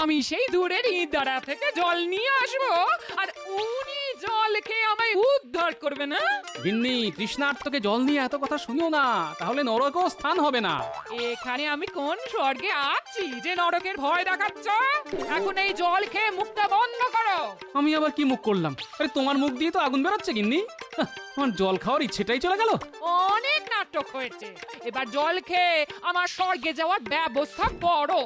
আমি সেই দূরের ইদারা থেকে জল নিয়ে আসবো আর উনি জল খেয়ে আমায় উদ্ধার করবে না? গিন্নি, তৃষ্ণার্তকে জল নিয়ে এত কথা শুনিও না, তাহলে নরকেও স্থান হবে না। এখানে আমি কোন স্বর্গে আছি যে নরকের ভয় দেখাচ্ছ? এখন এই জল খেয়ে মুখটা বন্ধ করো। আমি আবার কি মুখ করলাম? আরে তোমার মুখ দিয়ে তো আগুন বেরোচ্ছে গিন্নি। আমার জল খাওয়ার ইচ্ছেটাই চলে গেল। অনেক নাটক হয়েছে, এবার জল খেয়ে আমার স্বর্গে যাওয়ার ব্যবস্থা করো।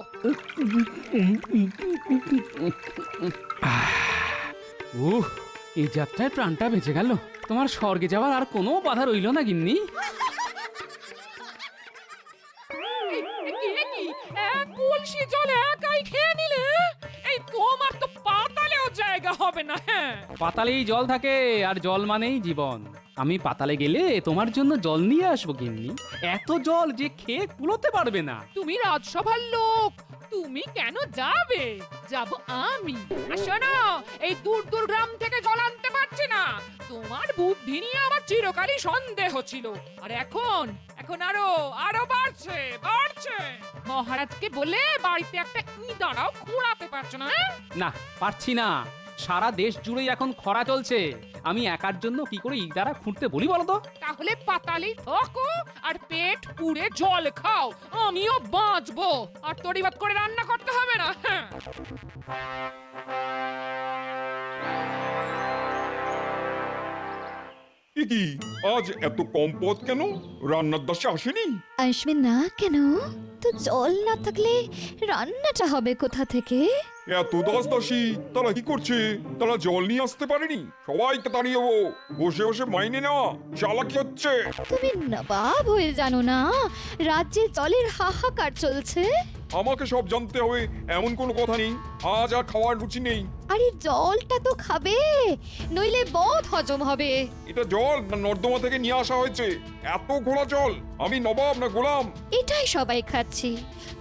এই যাত্রায় প্রাণটা বেঁচে গেল। তোমার স্বর্গে যাওয়ার আর কোনো বাধা রইল না গিন্নি। কলসি জল একাই খেয়ে নিলে? এই তোমার তো পাতালেও জায়গা হবে না। হ্যাঁ, পাতালেই জল থাকে, আর জল মানেই জীবন। আমি পাতালে গেলে তোমার জন্য জল নিয়ে আসবো গিন্নি। এত জল যে খেয়ে কুলোতে পারবে না। তুমি রাজসভার লোক, তুমি কেন যাবে? যাব আমি। আর শোনো, এই দূর দূর গ্রাম থেকে জল আনতে পারছি না। তোমার বুদ্ধি নিয়ে আমার চিরকালই সন্দেহ ছিল, আর এখন এখন আরো আরো বাড়ছে বাড়ছে। মহারাজকে বলে বাড়িতে একটা ইঁদারাও খুঁড়াতে পারছো না? না, পারছি না। সারা দেশ জুড়েই এখন খরা চলছে। আমি একার জন্য কি করে ইদারা খুঁড়তে বলি বলো তো? তাহলে পাতালেই থাকো আর পেট পুড়ে জল খাও, আমিও বাঁচবো। আর তড়িবাত করে রান্না করতে হবে না। হ্যাঁ, কি আজ এত কম পথ কেন? রান্নার দাসে আসেনি? আসবে না কেন? তো জল না থাকলে রান্নাটা হবে কোথা থেকে? এত দাসী তারা কি করছে? তারা জল নিয়ে আসতে পারেনি? সবাইকে তাড়িয়ে বসে বসে মাইনে নেওয়া চালাকি হচ্ছে। তুমি নবাব হয়ে জানো না রাজ্যে জলের হাহাকার চলছে? আমাকে সব জানতে হবে এমন কোনো কথা নেই। আজ আর খাওয়ার রুচি নেই। আরে জলটা তো খাবে, নইলে বদ হজম হবে। এটা জল না নর্দমা থেকে নিয়ে আসা হয়েছে? এত ঘোলা জল? আমি নবাব না গোলাম? এটাই সবাই খাচ্ছি।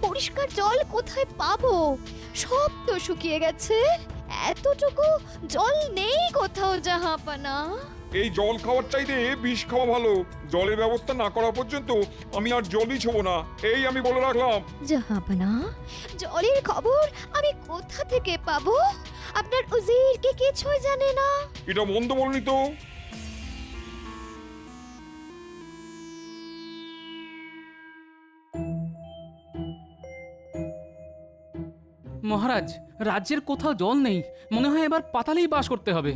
পরিষ্কার জল কোথায় পাবো? সব তো শুকিয়ে গেছে। এতটুকু জল নেই কোথাও জাহাপানা। এই জল খাওয়ার চাইতে বিষ খাওয়া ভালো। জলের ব্যবস্থা না করা পর্যন্ত আমি আর জলই ছোবো না, এই আমি বলে রাখলাম। জাহাপানা, জলের খবর আমি কোথা থেকে পাবো? আপনার উজির কি কিছুই জানে না? এটা মন্দ বলনি তো। মহারাজ, রাজ্যের কোথাও জল নেই। মনে হয় এবার পাতালেই বাস করতে হবে।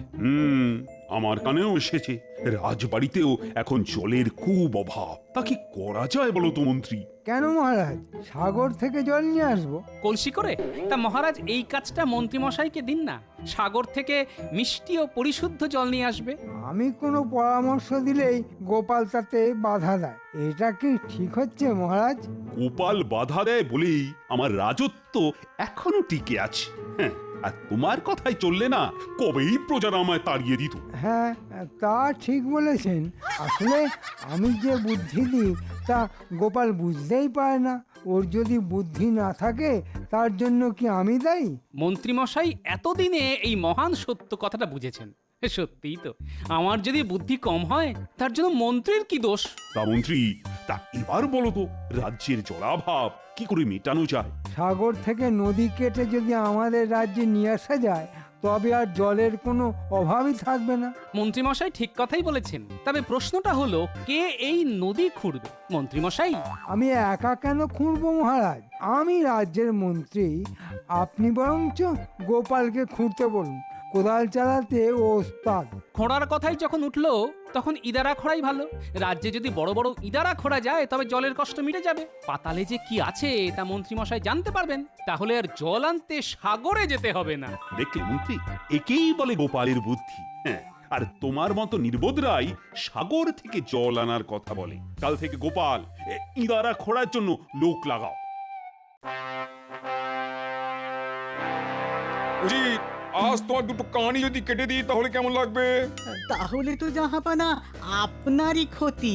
আমার কানেও এসেছে রাজবাড়িতেও এখন জলের খুব অভাব। তা কি করা যায় বলো তো মন্ত্রী? কেন মহারাজ, সাগর থেকে জল নিয়ে আসবো? কলসি করে? তা মহারাজ, এই কাজটা মন্ত্রীমশাইকে দিন না। সাগর থেকে মিষ্টি ও পরিশুদ্ধ জল নিয়ে আসবে। আমি কোনো পরামর্শ দিলেই গোপাল তাতে বাধা দেয়। এটা কি ঠিক হচ্ছে মহারাজ? গোপাল বাধা দেয় বলেই আমার রাজত্ব এখনো টিকে আছে। হ্যাঁ, আর তোমার কথাই চললে না কবেই প্রজারা আমায় তাড়িয়ে দিত। হ্যাঁ, তা ঠিক বলেছেন। আসলে আমি যে বুদ্ধি দিই তা গোপাল বুঝতেই পারে না। ওর যদি বুদ্ধি না থাকে তার জন্য কি আমি দায়ী? মন্ত্রীমশাই এতদিনে এই মহান সত্য কথাটা বুঝেছেন। সত্যিই তো, আমার যদি বুদ্ধি কম হয় তার জন্য মন্ত্রীর কি দোষ? তা মন্ত্রী, তা এবার বলো তো রাজ্যের জলাভাব কি করে মেটানো যায়? সাগর থেকে নদী কেটে যদি আমাদের রাজ্যে নিয়ে আসা যায় তবে আর জলের কোনো অভাবই থাকবে না। মন্ত্রীমশাই ঠিক কথাই বলেছেন। তবে প্রশ্নটা হলো, কে এই নদী খুঁড়বে? মন্ত্রীমশাই? আমি একা কেন খুঁড়বো মহারাজ? আমি রাজ্যের মন্ত্রী। আপনি বরঞ্চ গোপালকে খুঁড়তে বলুন। কোদাল চালাতে ও ওস্তাদ। খোঁড়ার কথাই যখন উঠলো তখন ইদারা খোঁড়াই ভালো। রাজ্যে যদি বড় বড় ইদারা খোঁড়া যায় তবে জলের কষ্ট মিটে যাবে। পাতালে যে কি আছে তা মন্ত্রীমশাই জানতে পারবেন। তাহলে আর জল আনতে সাগরে যেতে হবে না। দেখলে মন্ত্রী, একেই বলে গোপালের বুদ্ধি। হ্যাঁ, আর তোমার মতো নির্বোধরাই সাগর থেকে জল আনার কথা বলে। কাল থেকে গোপাল ইদারা খোঁড়ার জন্য লোক লাগাও। উচিত, আজ তোমার দুটো কানই যদি কেটে দিই তাহলে কেমন লাগবে? তাহলে তো জাহাপানা আপনারই ক্ষতি।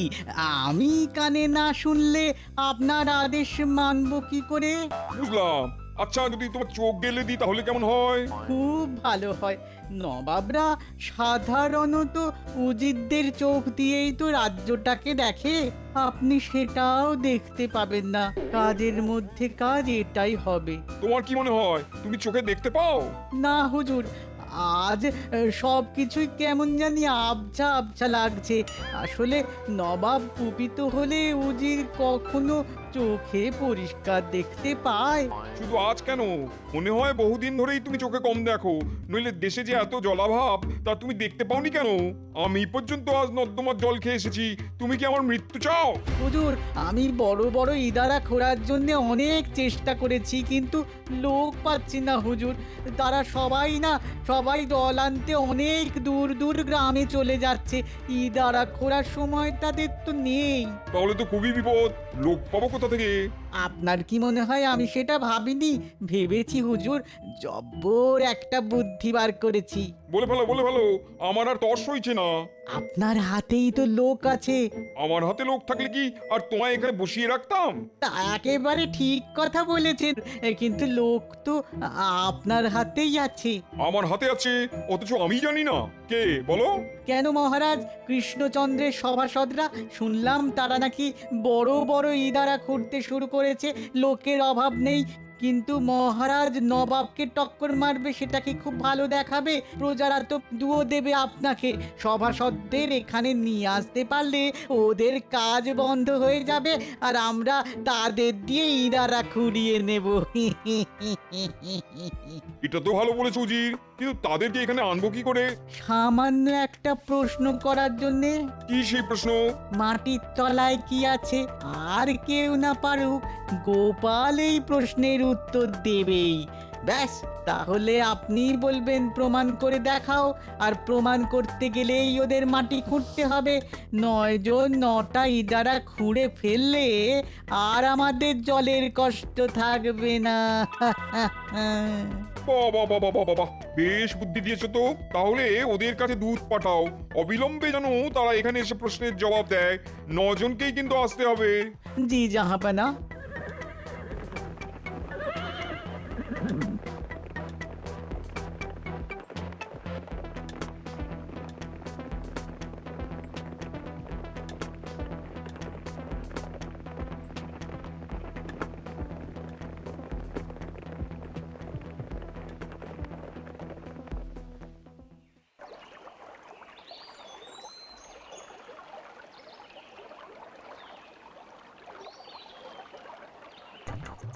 আমি কানে না শুনলে আপনার আদেশ মানব কি করে? বুঝলাম, আচ্ছা যদি তোমার চোখ গেলে দিই তাহলে কেমন হয়? খুব ভালো হয়। নবাবরা সাধারণত উজিরদের চোখ দিয়েই তো রাজ্যটাকে দেখে। আপনি সেটাও দেখতে পাবেন না। কাজের মধ্যে কাজ এটাই হবে। তোমার কি মনে হয় তুমি চোখে দেখতে পাও? না হুজুর, আজ সব কিছুই কেমন জানি আবছা আবছা লাগছে। আসলে নবাব কুপিত হলে উজির কখনো চোখে পরিষ্কার দেখতে পায়। শুধু আজ কেন, মনে হয় বহুদিন ধরেই তুমি চোখে কম দেখো। নইলে দেশে যে এত জলাভাব তা তুমি দেখতে পাওনি কেন? আমি পর্যন্ত আজ নর্দমার জল খেয়ে এসেছি, তুমি কি আমার মৃত্যু চাও? হুজুর, আমি বড় বড় ইদারা খোঁড়ার জন্য অনেক চেষ্টা করেছি, কিন্তু লোক পাচ্ছি না হুজুর। তারা সবাই জল আনতে অনেক দূর দূর গ্রামে চলে যাচ্ছে। ইদারা খোঁড়ার সময় তাদের তো নেই। তাহলে তো খুবই বিপদ, লোক পাবো কোথা থেকে? আপনার কি মনে হয় আমি সেটা ভাবিনি? ভেবেছি হুজুর, জব্বর একটা বুদ্ধি বার করেছি। বলে ফেলো, আমার আর তর সইছে না। আপনার হাতেই তো লোক আছে। আমার হাতে লোক থাকলে কি আর তোমায় এখানে বসিয়ে রাখতাম? তা একেবারে ঠিক কথা বলেছেন, কিন্তু লোক তো আপনার হাতেই আছে। আমার হাতে আছে অথচ আমি জানি না। কে বলো? কেন মহারাজ, কৃষ্ণচন্দ্রের সভাসদরা শুনলাম তারা নাকি বড় বড় ইদারা খুঁড়তে শুরু করেছে। লোকের অভাব নেই, কিন্তু মহারাজ নবাবকে টক্কর মারবে সেটা কি খুব ভালো দেখাবে? প্রজারা তো দুয়ো দেবে আপনাকে। সভাসদদের এখানে নিয়ে আসতে পারলে ওদের কাজ বন্ধ হয়ে যাবে, আর আমরা তাদের দিয়ে ইদারা খুঁড়িয়ে নেব। এটা তো ভালো বলেছো উজির, কিন্তু তাদেরকে এখানে আনবো কি করে? সামান্য একটা প্রশ্ন করার জন্যে। কি সেই প্রশ্ন? মাটির তলায় কি আছে? আর কেউ না পারুক, গোপাল এই প্রশ্নের উত্তর দেবেই। ব্যাস, তাহলে আপনি বলবেন প্রমাণ করে দেখাও, আর প্রমাণ করতে গেলেই ওদের মাটি খুঁড়তে হবে। 9 জন 9টা ইদারা খুঁড়ে ফেললে আর আমাদের জলের কষ্ট থাকবে না। বাবা, বেশ বুদ্ধি দিয়েছো তো। তাহলে ওদের কাছে দুধ পাঠাও, অবিলম্বে যেন তারা এখানে এসে প্রশ্নের জবাব দেয়। 9 জনকেই কিন্তু আসতে হবে। জি জাহাপানা।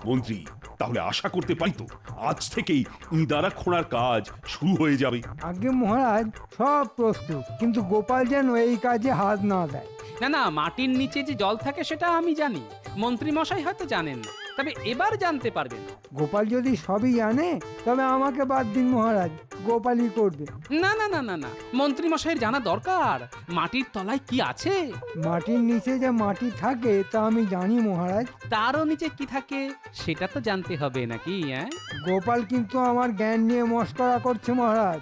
মন্ত্রী, তাহলে আশা করতে পারি তো আজ থেকেই ইদারা খোঁড়ার কাজ শুরু হয়ে যাবে? আগে মহারাজ সব প্রস্তুত, কিন্তু গোপাল যেন এই কাজে হাত না দেয়। না, মাটির নিচে যে জল থাকে সেটা আমি জানি, মন্ত্রী মশাই হয়তো জানেন না, তবে এবার জানতে পারবেন। গোপাল যদি সবই জানে তবে আমাকে বাদ দিন মহারাজ, গোপালই করবে। না, মন্ত্রী মশাইয়ের জানা দরকার মাটির তলায় কি আছে। মাটির নিচে যে মাটি থাকে তা আমি জানি মহারাজ। তারও নিচে কি থাকে সেটা তো জানতে হবে নাকি? গোপাল কিন্তু আমার জ্ঞান নিয়ে মস্করা করছে মহারাজ।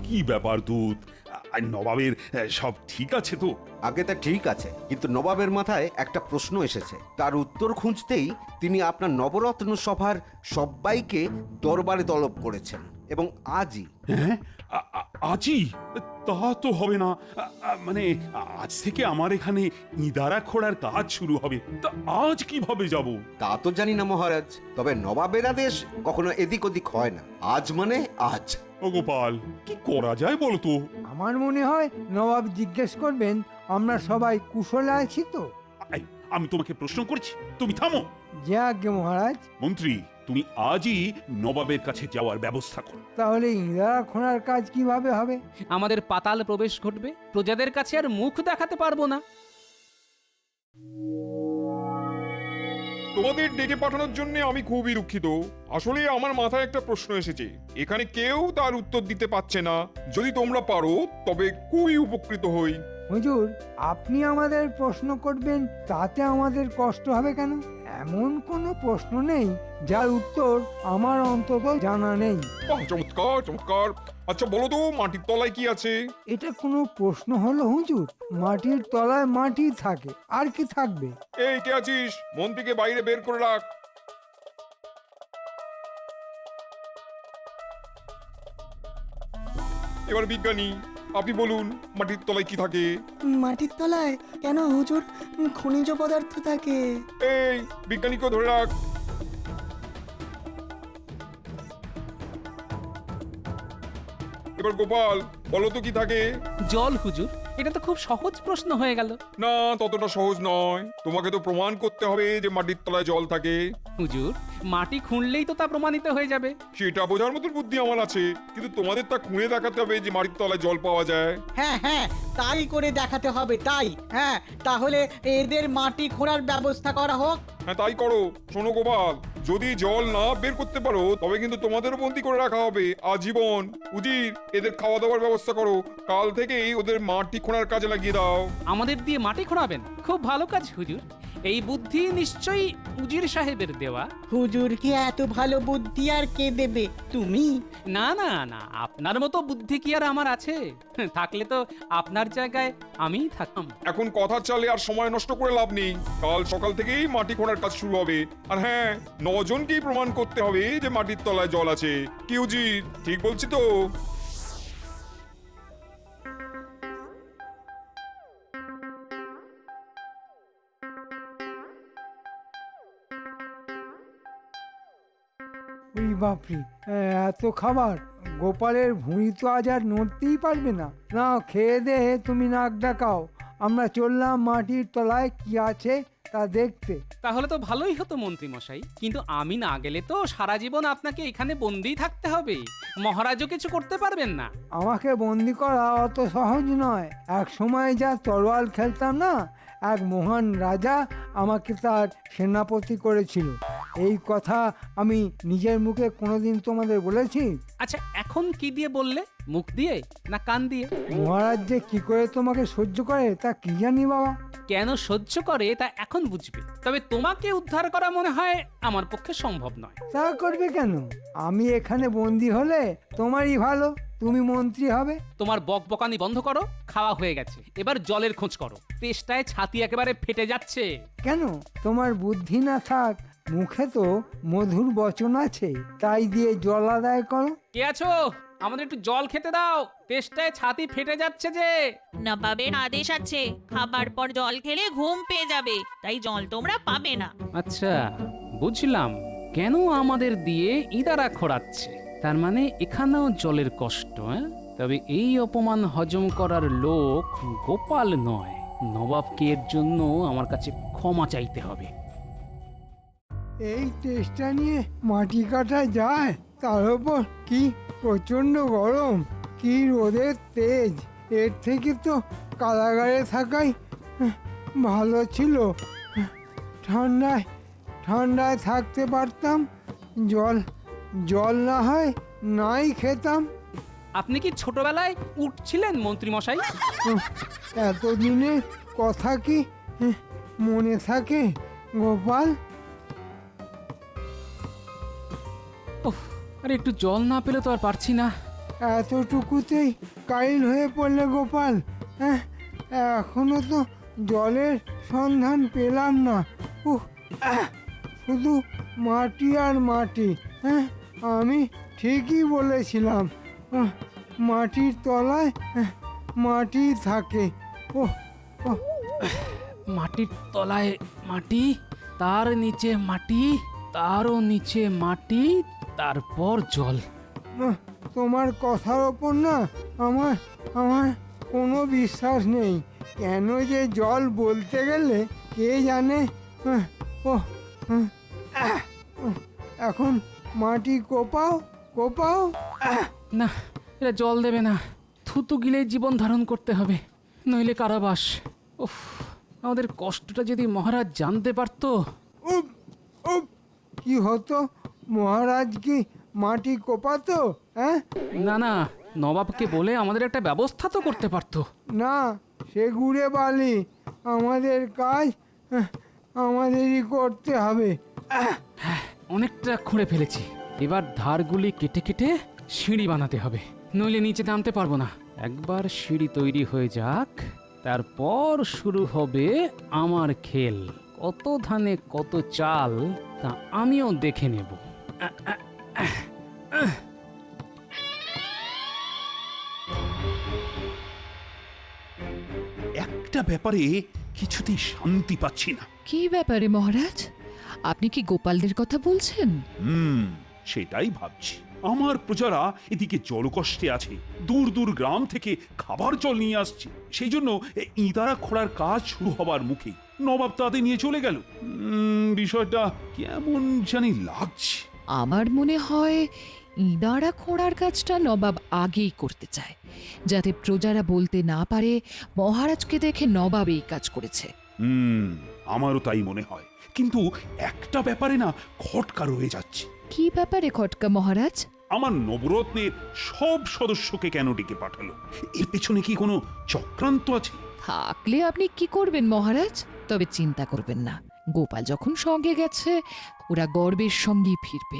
কি ব্যাপার দূত, আর নবাবের সব ঠিক আছে তো? আগে তা ঠিক আছে, কিন্তু নবাবের মাথায় একটা প্রশ্ন এসেছে। তার উত্তর খুঁজতেই তিনি আপনার নবরত্ন সভার সবাইকে দরবারে তলব করেছেন, এবং আজই। হ্যাঁ, আজই? তা তো হবে না। মানে আজ থেকে আমার এখানে ইদারা খোঁড়ার কাজ শুরু হবে, তা আজ কিভাবে যাব? তা তো জানি না মহারাজ, তবে নবাবের আদেশ কখনো এদিক ওদিক হয় না। আজ মানে আজ। ও গোপাল, কি করা যায় বলো তো? আমার মনে হয় নবাব জিজ্ঞেস করবেন আমরা সবাই কুশলে আছি তো। এই, আমি তোমাকে প্রশ্ন করছি, তুমি থামো। যে আজ্ঞে মহারাজ। মন্ত্রী, তুমি আজই নবাবের কাছে যাওয়ার ব্যবস্থা করো। তাহলে ইঁদারা খোঁড়ার কাজ কিভাবে হবে? আমাদের পাতাল প্রবেশ ঘটবে, প্রজাদের কাছে আর মুখ দেখাতে পারবো না। তোমাদের ডেকে পাঠানোর জন্য আমি খুবই দুঃখিত। আসলে আমার মাথায় একটা প্রশ্ন এসেছে, এখানে কেউ তার উত্তর দিতে পারছে না। যদি তোমরা পারো তবে খুবই উপকৃত হই। হুজুর, আপনি আমাদের প্রশ্ন করবেন তাতে আমাদের কষ্ট হবে কেন? এমন কোনো প্রশ্ন নেই যার উত্তর আমার অন্তত জানা নেই। বাহ, চমৎকার। আচ্ছা বলো তো, মাটির তলায় কি আছে? এটা কোনো প্রশ্ন হলো হুজুর? মাটির তলায় মাটি থাকে, আর কি থাকবে? এই কে আছিস? মন্ত্রীকে বাইরে বের করে রাখ। এবার বিজ্ঞানী আপনি বলুন মাটির তলায় কি থাকে? মাটির তলায় কেন হুজুর? খনিজ পদার্থ থাকে। এই বিজ্ঞানীকে ধরে রাখ। এবার গোপাল বলো তো কি থাকে? জল হুজুর। এটা তো খুব সহজ প্রশ্ন হয়ে গেল। না, ততটা সহজ নয়। তোমাকে তো প্রমাণ করতে হবে যে মাটির তলায় জল থাকে। হুজুর, মাটি খুঁড়লেই তো তা প্রমাণিত হয়ে যাবে। সেটা বোঝার মতো বুদ্ধি আমার আছে, কিন্তু তোমাদের তা খুঁড়ে দেখাতে হবে যে মাটির তলায় জল পাওয়া যায়। হ্যাঁ হ্যাঁ, তাই করে দেখাতে হবে, তাই। হ্যাঁ, তাহলে এদের মাটি খোঁড়ার ব্যবস্থা করা হোক। হ্যাঁ তাই করো। শোনো গোপাল, যদি জল না বের করতে পারো তবে কিন্তু তোমাদেরও বন্দি করে রাখা হবে আজীবন। উজির, এদের খাওয়া দাওয়ার ব্যবস্থা করো। কাল থেকেই ওদের মাটি খোঁড়ার কাজে লাগিয়ে দাও। আমাদের দিয়ে মাটি খোঁড়াবেন? খুব ভালো কাজ হুজুর। এই বুদ্ধি নিশ্চয়ই উজির সাহেবের দেওয়া। হুজুরকে এত ভালো বুদ্ধি আর কে দেবে? তুমি? না না না, আপনার মতো বুদ্ধি কি আর আমার আছে? থাকলে তো আপনার জায়গায় আমিই থাকতাম। এখন কথার চালে আর সময় নষ্ট করে লাভ নেই। কাল সকাল থেকেই মাটি খোঁড়ার কাজ শুরু হবে। আর হ্যাঁ, 9 জনকেই প্রমাণ করতে হবে যে মাটির তলায় জল আছে। কি উজির, ঠিক বলছি তো? ওই বাপরি, এত খাবার! গোপালের ভুঁড়ি তো আজ আর নড়তেই পারবে না। না, খেয়ে দে তুমি নাক ডাকাও। আমরা চললাম মাটির তলায় কি আছে তা দেখতে। তাহলে তো ভালোই হতো মন্ত্রী মশাই, কিন্তু আমি না গেলে তো সারা জীবন আপনাকে এখানে বন্দিই থাকতে হবে। মহারাজও কিছু করতে পারবেন না। আমাকে বন্দি করা অত সহজ নয়। এক সময় যা তরোয়াল খেলতাম না, এক মহান রাজা আমাকে তার সেনাপতি করেছিল। এই কথা আমি নিজের মুখে কোনোদিন তোমাদের বলেছি? আচ্ছা, এখন কি দিয়ে বললে? মুখ দিয়ে না কান দিয়ে? মহারাজ যে কি করে তোমাকে সহ্য করে তা কি জানি বাবা। কেন সহ্য করে তা এখন বুঝবে। তবে তোমাকে উদ্ধার করা মনে হয় আমার পক্ষে সম্ভব নয়। তা করবে কেন? আমি এখানে বন্দি হলে তোমারই ভালো, তুমি মন্ত্রী হবে। তোমার বকবকানি বন্ধ করো। খাওয়া হয়ে গেছে, এবার জলের খোঁজ করো। তেষ্টায় ছাতি একেবারে ফেটে যাচ্ছে। কেন? তোমার বুদ্ধি না থাক, মুখে তো মধুর বচন আছে, তাই দিয়ে জল আদায় করো। কে আছো? আমাদের একটু জল খেতে দাও, তেষ্টায় ছাতি ফেটে যাচ্ছে যে। নবাবের আদেশ আছে, খাবার পর জল খেলে ঘুম পেয়ে যাবে, তাই জল তোমরা পাবে না। আচ্ছা, বুঝলাম কেন আমাদের দিয়ে ইদারা খোঁড়াচ্ছে। তার মানে এখানেও জলের কষ্ট। তবে এই অপমান হজম করার লোক গোপাল নয়। নবাবকে এর জন্য আমার কাছে ক্ষমা চাইতে হবে। এই চেষ্টা নিয়ে মাটি কাটা যায়? তার উপর কি প্রচন্ড গরম, কি রোদের তেজ! এর থেকে তো কারাগারে থাকাই ভালো ছিল। ঠান্ডায় ঠান্ডায় থাকতে পারতাম, জল না হয় নাই খেতাম। আপনি কি ছোটবেলায় উঠছিলেন মন্ত্রী মশাই? এতদিনের কথা কি মনে থাকে গোপাল? আরে একটু জল না পেলে তো আর পারছি না। এতটুকুতেই কাইল হয়ে পড়লে গোপাল? এখনো তো জলের সন্ধান পেলাম না। শুধু মাটি আর মাটি। আমি ঠিকই বলেছিলাম, মাটির তলায় মাটি থাকে। মাটির তলায় মাটি, তার নিচে মাটি, তারও নিচে মাটি, তারপর জল। তোমার কথার ওপর না আমার আমার কোনো বিশ্বাস নেই। কেন যে জল বলতে গেলে কে জানে। এখন মাটি কোপাও কোপাও। না, এটা জল দেবে না। থুতু গিলে জীবন ধারণ করতে হবে, নইলে কারাবাস। উফ, আমাদের কষ্টটা যদি মহারাজ জানতে পারতো। উপ উপ, কি হতো? মহারাজ কি মাটি কোপাতো? না না, নবাবকে বলে আমাদের একটা ব্যবস্থা তো করতে পারতো। না, সে গুড়ে বালি। আমাদের কাজ আমাদেরই করতে হবে। হ্যাঁ, অনেকটা খুঁড়ে ফেলেছি। এবার ধারগুলি কেটে কেটে সিঁড়ি বানাতে হবে, নইলে নিচে নামতে পারবো না। একবার সিঁড়ি তৈরি হয়ে যাক, তারপর শুরু হবে আমার খেল। কত ধানে কত চাল তা আমিও দেখে নেব। ব্যাপারে কিছুতেই শান্তি পাচ্ছি না। কি ব্যাপারে মহারাজ? আপনি কি গোপালদের কথা বলছেন? সেটাই ভাবছি। আমার প্রজারা এদিকে জলকষ্টে আছে, দূর দূর গ্রাম থেকে খাবার জল নিয়ে আসছে। সেই জন্য ইঁদারা খোঁড়ার কাজ শুরু হবার মুখে নবাব তাদের নিয়ে চলে গেল। বিষয়টা কেমন জানি লাগছে। আমার মনে হয় ইঁদারা খোঁড়ার কাজটা নবাব আগেই করতে চায়, যাতে প্রজারা বলতে না পারে মহারাজকে দেখে নবাব এই কাজ করেছে। আমারও তাই মনে হয়, কিন্তু একটা ব্যাপারে না খটকা রয়ে যাচ্ছে। কি ব্যাপারে খটকা মহারাজ? আমার নবরত্নের সব সদস্যকে কেন ডেকে পাঠালো? এর পেছনে কি কোনো চক্রান্ত আছে? থাকলে আপনি কি করবেন মহারাজ? তবে চিন্তা করবেন না, গোপাল যখন সঙ্গে গেছে ওরা গর্বের সঙ্গেই ফিরবে।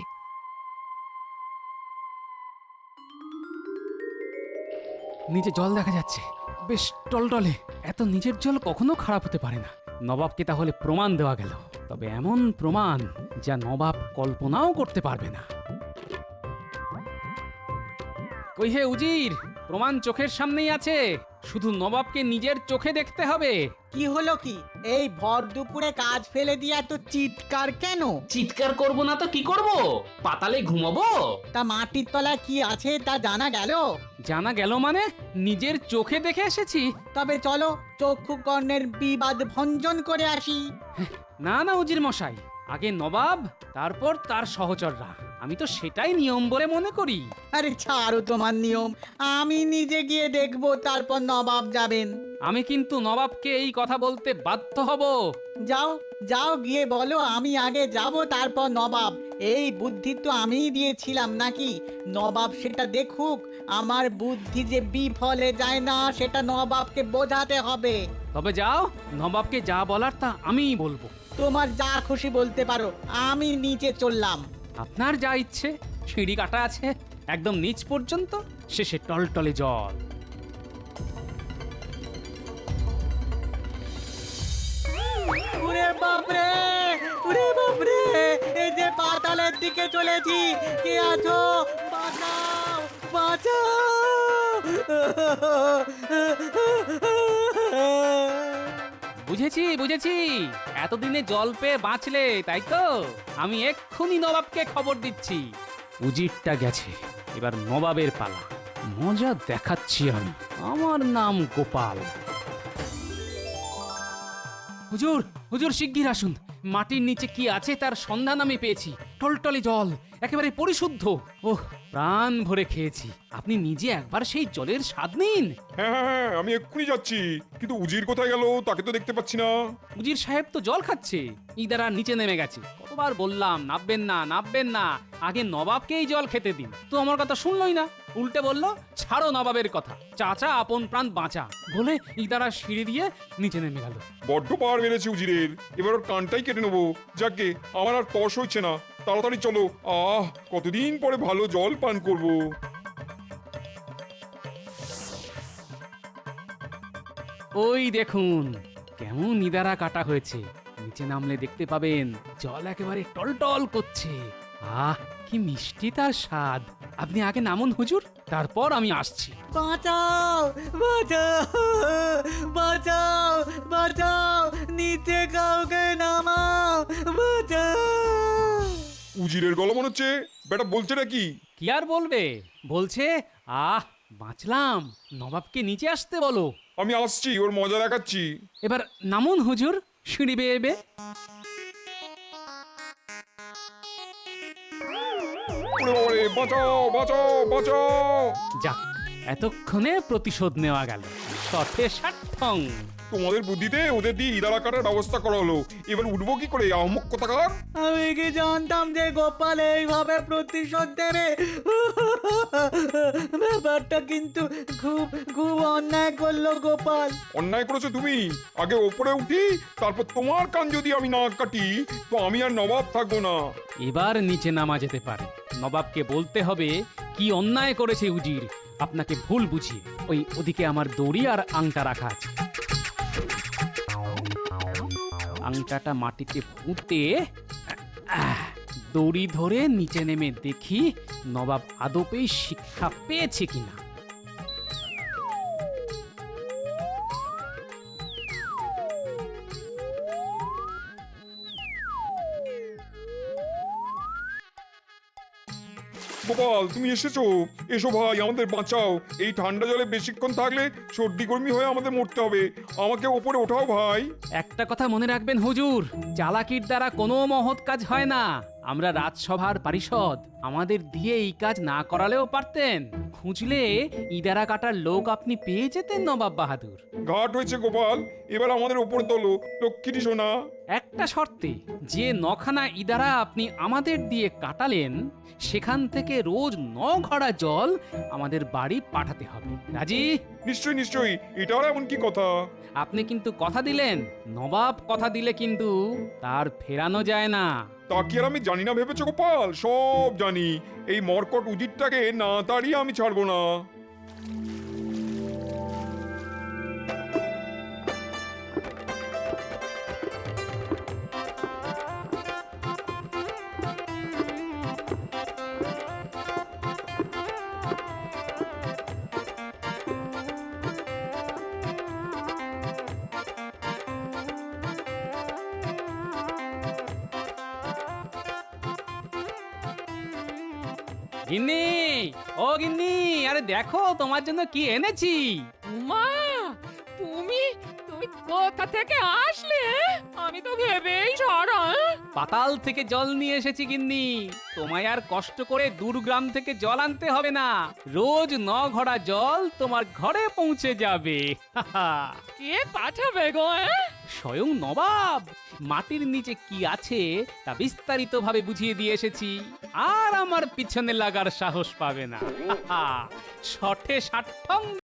নিচে জল দেখা যাচ্ছে, বেশ টলটলে। এত নিচের জল কখনো খারাপ হতে পারে না। নবাবকে তাহলে প্রমাণ দেওয়া গেল, তবে এমন প্রমাণ যা নবাব কল্পনাও করতে পারবে না। কই হে উজির, প্রমাণ চোখের সামনেই আছে, শুধু নবাবকে নিজের চোখে দেখতে হবে। কি হলো কি? এই ভর দুপুরে কাজ ফেলে দিয়ে এত চিৎকার কেন? চিৎকার করব না তো কি করব? পাতালে ঘুমাবো? তা মাটির তলায় কি আছে তা জানা গেল? জানা গেল মানে নিজের চোখে দেখে এসেছি। তবে চলো চক্ষু কর্ণের বিবাদ ভঞ্জন করে আসি। না না উজির মশাই, আগে নবাব, তারপর তার সহচররা। আমি তো সেটাই নিয়ম বলে মনে করি। আরে ছাড়ো তোমার নিয়ম, আমি নিজে গিয়ে দেখবো, তারপর নবাব যাবেন। আমি কিন্তু নবাবকে এই কথা বলতে বাধ্য হব। যাও যাও গিয়ে বলো আমি আগে যাব, তারপর নবাব। এই বুদ্ধি তো আমিই দিয়েছিলাম নাকি? নবাব সেটা দেখুক। আমার বুদ্ধি যে বিফলে যায় না সেটা নবাবকে বোঝাতে হবে। তবে যাও, নবাবকে যা বলার তা আমিই বলবো। তোমার যা খুশি বলতে পারো, আমি নিচে চললাম। আপনার যা ইচ্ছে। সিঁড়ি কাটা আছে একদম নিচ পর্যন্ত, শেষে টলটলে জল। উরে বাপরে, উরে বাপরে, এই যে পাতালের দিকে চলেছি। কে আছো? বাঁচাও, বাঁচাও। বুঝেছি বুঝেছি, এতদিনে জল পেয়ে বাঁচলে তাই তো? আমি এক্ষুনি নবাবকে খবর দিচ্ছি। উজিরটা গেছে, এবার নবাবের পালা। মজা দেখাচ্ছি আমি। আমার নাম গোপাল। হুজুর, হুজুর শিগগির আসুন। মাটির নিচে কি আছে তার সন্ধান আমি পেয়েছি। টলটলে জল, একেবারে পরিশুদ্ধ। ওহ, প্রাণ ভরে খেয়েছি। আপনি নিজে একবার সেই জলের স্বাদ নিন। হ্যাঁ হ্যাঁ হ্যাঁ, আমি এক্ষুনি যাচ্ছি, কিন্তু উজির কোথায় গেল তাকে তো দেখতে পাচ্ছি না। উজির সাহেব তো জল খাচ্ছে, ইদারা নিচে নেমে গেছে। কতবার বললাম নাববেন না নাববেন না, আগে নবাবকেই জল খেতে দিন। তো আমার কথা শুনলই না, উল্টে বলল ছাড়ো নবাবের কথা, চাচা আপন প্রাণ বাঁচা বলে ইদারা সিঁড়ি দিয়ে নিচে নেমে গেল। বড্ড পাওয়ার বেড়েছে উজিরের, এবার ওর কানটাই কেটে নেবো। যাকে আমার আর তস হচ্ছে না, তাড়াতাড়ি চলো। কতদিন পরে ভালো জল পান করব। ওই দেখুন কেমন ইদারা কাটা হয়েছে, নিচে নামলে দেখতে পাবেন জল একেবারে টলটল করছে। কি মিষ্টি তার স্বাদ। আপনি আগে নামুন হুজুর, তারপর আমি আসছি। বাঁচাও, বাঁচাও, বাঁচাও, বাঁচাও, নিচে কাউকে নামাও, বাঁচাও। উজিরের গলা মনে হচ্ছে বেটা বলছে নাকি? কি আর বলবে, বলছে বাঁচলাম, নবাবকে নিচে আসতে বলো। আমি আসছি, ওর মজা দেখাচ্ছি। এবার নামুন হুজুর, সিঁড়ি বেয়ে বেয়ে। বাঁচাও বাঁচাও বাঁচাও। যাক, এতক্ষণে প্রতিশোধ নেওয়া গেল। তথে সার্থং। তোমাদের বুদ্ধিতে ওদের দিয়ে ইদারা কাটার ব্যবস্থা করা হলো, এবার উঠবো কি করে? আহমক কোথাকার। আমি কি জানতাম যে গোপাল এইভাবে প্রতিশোধ দেবে? ব্যাপারটা কিন্তু খুব খুব অন্যায় করলো গোপাল। অন্যায় করেছো তুমি। আগে ওপরে উঠি, তারপর তোমার কান যদি আমি না কাটি তো আমি আর নবাব থাকবো না। এবার নিচে নামা যেতে পারে। নবাবকে বলতে হবে কি অন্যায় করেছে উজির, আপনাকে ভুল বুঝিয়ে। ওদিকে আমার দড়ি আর আংটা রাখা আছে। আংটাটা মাটিতে পুঁতে দড়ি ধরে নিচে নেমে দেখি নবাব আদপেই শিক্ষা পেয়েছে কিনা। গোপাল তুমি এসেছো, এসো ভাই আমাদের বাঁচাও। এই ঠান্ডা জলে বেশিক্ষণ থাকলে সর্দি গরমি হয়ে আমাদের মরতে হবে। আমাকে ওপরে ওঠাও ভাই। একটা কথা মনে রাখবেন হুজুর, চালাকির দ্বারা কোনো মহৎ কাজ হয় না। আমরা রাজসভার পারিষদ, আমাদের দিয়ে এই কাজ না করালেও পারতেন। খুঁজলে ইদারা কাটার লোক আপনি পেয়ে যেতেন নবাব বাহাদুর। ঘাট হয়েছে গোপাল, এবার আমাদের ওপরে তোলো লক্ষ্মীটি সোনা। একটা শর্তে, যে নখানা ইদারা আপনি আমাদের দিয়ে কাটালেন সেখান থেকে রোজ 9 ঘড়া জল আমাদের বাড়ি পাঠাতে হবে। রাজি? নিশ্চয়ই নিশ্চয়ই, এটাও এমন কি কথা? আপনি কিন্তু কথা দিলেন, নবাব কথা দিলে কিন্তু তার ফেরানো যায় না। তা কি আর আমি জানি না ভেবেছো গোপাল? সব জানি। এই মরকট উজিরটাকে না তাড়িয়ে আমি ছাড়বো না। গিন্নি, ও গিন্নি, আরে দেখো তোমার জন্য কি এনেছি। মা, তুমি তুমি কোথা থেকে আসলে? আমি তো ভেবেই সারা। পাতাল থেকে জল নিয়ে এসেছি গিন্নি। তোমায় আর কষ্ট করে দূরগ্রাম থেকে জল আনতে হবে না। রোজ 9 ঘড়া জল তোমার ঘরে পৌঁছে যাবে। কে পাঠাবে গো? স্বয়ং নবাব। মাটির নিচে কি আছে তা বিস্তারিত ভাবে বুঝিয়ে দিয়ে এসেছি, আর আমার পিছনে লাগার সাহস পাবে না। শঠে ষাট্টং